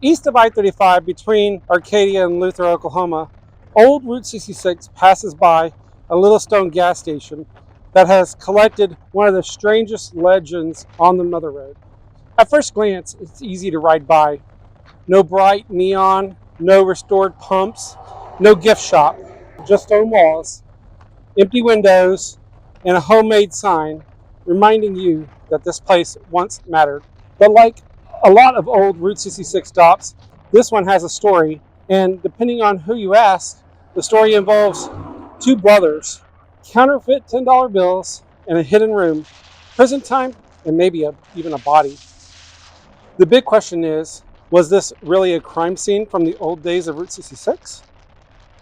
East of I-35 between Arcadia and Luther, Oklahoma, old Route 66 passes by a little stone gas station that has collected one of the strangest legends on the Mother Road. At first glance, it's easy to ride by. No bright neon, no restored pumps, no gift shop, just stone walls, empty windows, and a homemade sign reminding you that this place once mattered. But like a lot of old Route 66 stops, this one has a story, and depending on who you ask, the story involves two brothers, counterfeit $10 bills, and a hidden room, prison time, and maybe even a body. The big question is, was this really a crime scene from the old days of Route 66?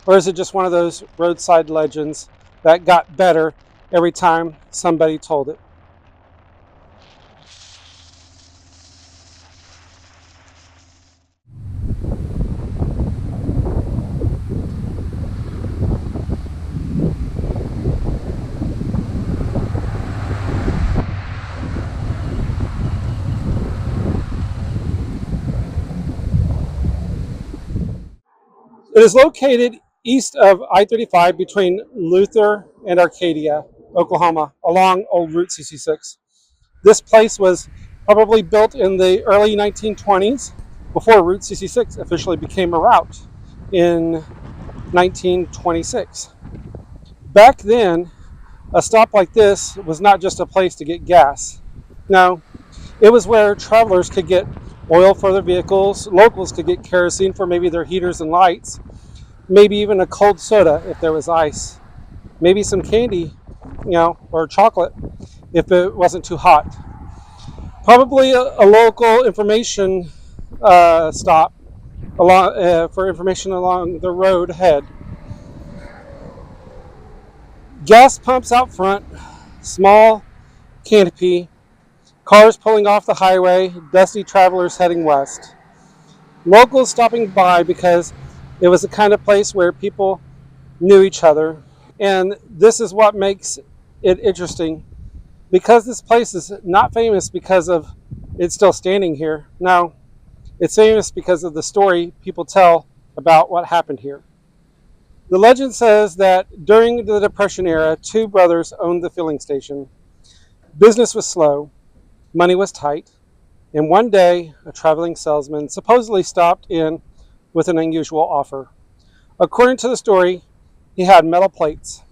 Or is it just one of those roadside legends that got better every time somebody told it? It is located east of I-35 between Luther and Arcadia, Oklahoma, along old Route 66. This place was probably built in the early 1920s before Route 66 officially became a route in 1926. Back then, a stop like this was not just a place to get gas. No, it was where travelers could get oil for their vehicles, locals could get kerosene for maybe their heaters and lights, maybe even a cold soda if there was ice, maybe some candy, or chocolate if it wasn't too hot. Probably a local information stop for information along the road ahead. Gas pumps out front, small canopy, cars pulling off the highway, dusty travelers heading west. Locals stopping by because it was the kind of place where people knew each other. And this is what makes it interesting, because this place is not famous because of it's still standing here. No, it's famous because of the story people tell about what happened here. The legend says that during the Depression era, two brothers owned the filling station. Business was slow, money was tight, and one day a traveling salesman supposedly stopped in with an unusual offer. According to the story, he had metal plates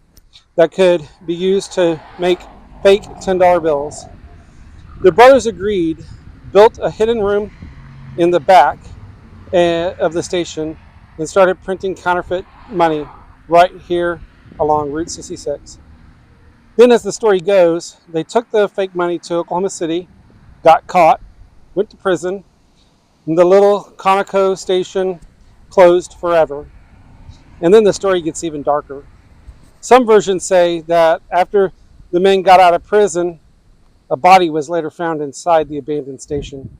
that could be used to make fake $10 bills. The brothers agreed, built a hidden room in the back of the station, and started printing counterfeit money right here along Route 66. Then, as the story goes, they took the fake money to Oklahoma City, got caught, went to prison, and the little Conoco station closed forever. And then the story gets even darker. Some versions say that after the men got out of prison, a body was later found inside the abandoned station.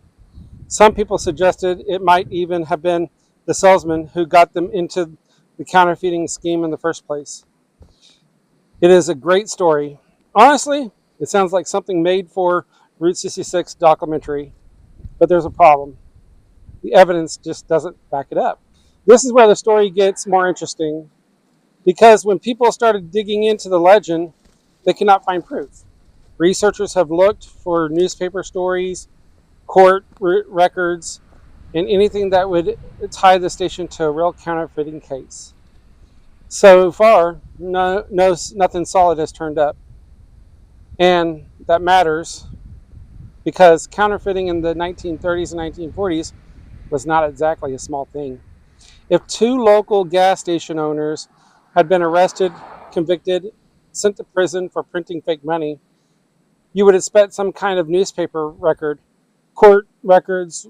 Some people suggested it might even have been the salesman who got them into the counterfeiting scheme in the first place. It is a great story. Honestly, it sounds like something made for Route 66 documentary, but there's a problem. The evidence just doesn't back it up. This is where the story gets more interesting, because when people started digging into the legend, they cannot find proof. Researchers have looked for newspaper stories, court records, and anything that would tie the station to a real counterfeiting case. So far, nothing solid has turned up. And that matters because counterfeiting in the 1930s and 1940s was not exactly a small thing. If two local gas station owners had been arrested, convicted, sent to prison for printing fake money, you would expect some kind of newspaper record, court records,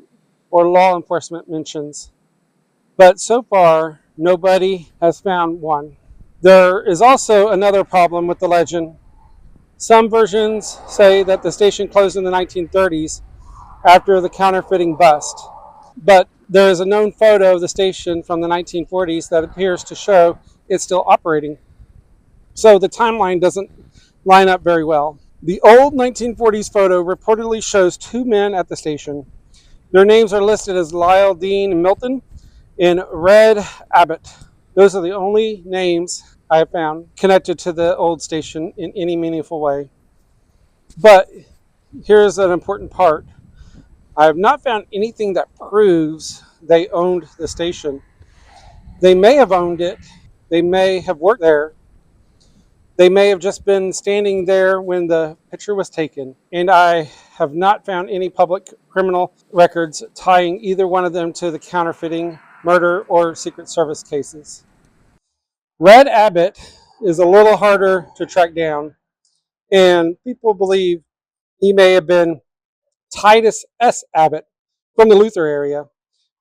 or law enforcement mentions. But so far, nobody has found one. There is also another problem with the legend. Some versions say that the station closed in the 1930s after the counterfeiting bust. But there is a known photo of the station from the 1940s that appears to show it's still operating. So the timeline doesn't line up very well. The old 1940s photo reportedly shows two men at the station. Their names are listed as Lyle Dean Milton and Red Abbott. Those are the only names I have found connected to the old station in any meaningful way. But here's an important part. I have not found anything that proves they owned the station. They may have owned it. They may have worked there. They may have just been standing there when the picture was taken. And I have not found any public criminal records tying either one of them to the counterfeiting, murder, or Secret Service cases. Red Abbott is a little harder to track down, and people believe he may have been Titus S. Abbott from the Luther area.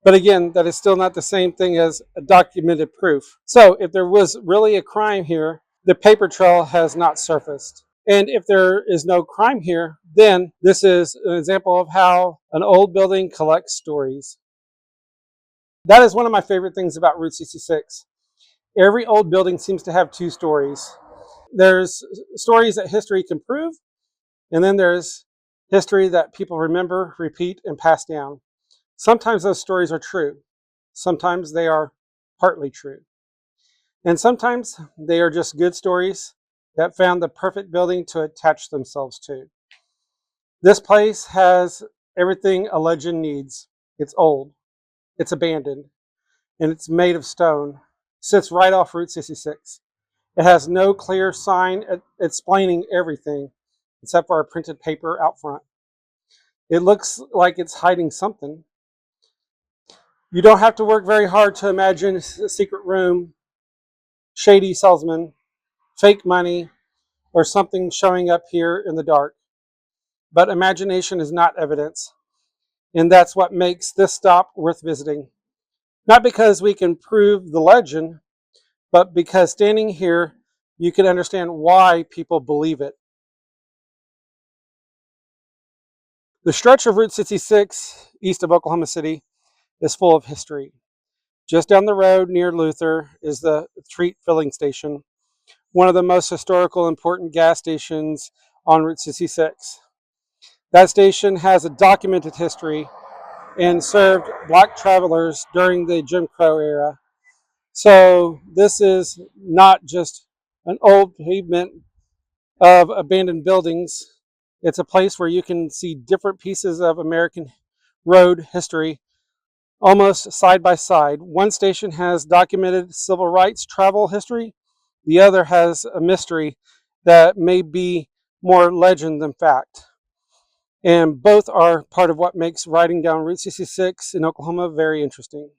But again, that is still not the same thing as a documented proof. So if there was really a crime here, the paper trail has not surfaced. And if there is no crime here, then this is an example of how an old building collects stories. That is one of my favorite things about Route 66. Every old building seems to have two stories. There's stories that history can prove, and then there's history that people remember, repeat, and pass down. Sometimes those stories are true. Sometimes they are partly true. And sometimes they are just good stories that found the perfect building to attach themselves to. This place has everything a legend needs. It's old, it's abandoned, and it's made of stone. Sits right off Route 66. It has no clear sign explaining everything except for a printed paper out front. It looks like it's hiding something. You don't have to work very hard to imagine a secret room, shady salesman, fake money, or something showing up here in the dark. But imagination is not evidence, and that's what makes this stop worth visiting. Not because we can prove the legend, but because standing here, you can understand why people believe it. The stretch of Route 66 east of Oklahoma City is full of history. Just down the road near Luther is the Treat Filling Station, one of the most historical important gas stations on Route 66. That station has a documented history and served black travelers during the Jim Crow era. So this is not just an old pavement of abandoned buildings. It's a place where you can see different pieces of American road history almost side by side. One station has documented civil rights travel history. The other has a mystery that may be more legend than fact. And both are part of what makes riding down Route 66 in Oklahoma very interesting.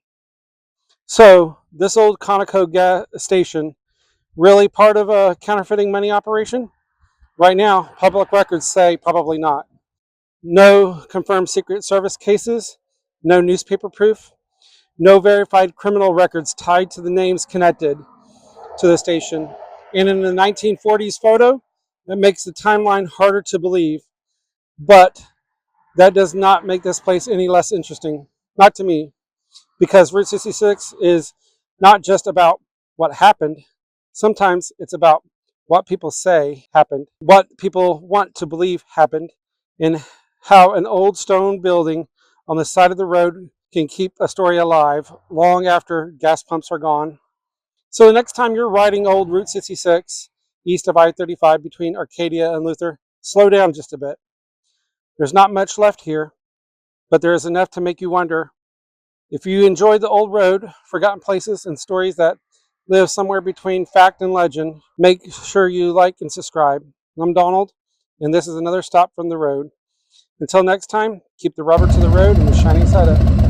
So this old Conoco gas station, really part of a counterfeiting money operation? Right now, public records say probably not. No confirmed Secret Service cases, no newspaper proof, no verified criminal records tied to the names connected to the station. And in the 1940s photo, that makes the timeline harder to believe, but that does not make this place any less interesting. Not to me, because Route 66 is not just about what happened. Sometimes it's about what people say happened, what people want to believe happened, and how an old stone building on the side of the road can keep a story alive long after gas pumps are gone. So the next time you're riding old Route 66 east of I-35 between Arcadia and Luther, slow down just a bit. There's not much left here, but there is enough to make you wonder. If you enjoyed the old road, forgotten places, and stories that live somewhere between fact and legend, make sure you like and subscribe. I'm Donald, and this is another stop from the road. Until next time, keep the rubber to the road and the shiny side up.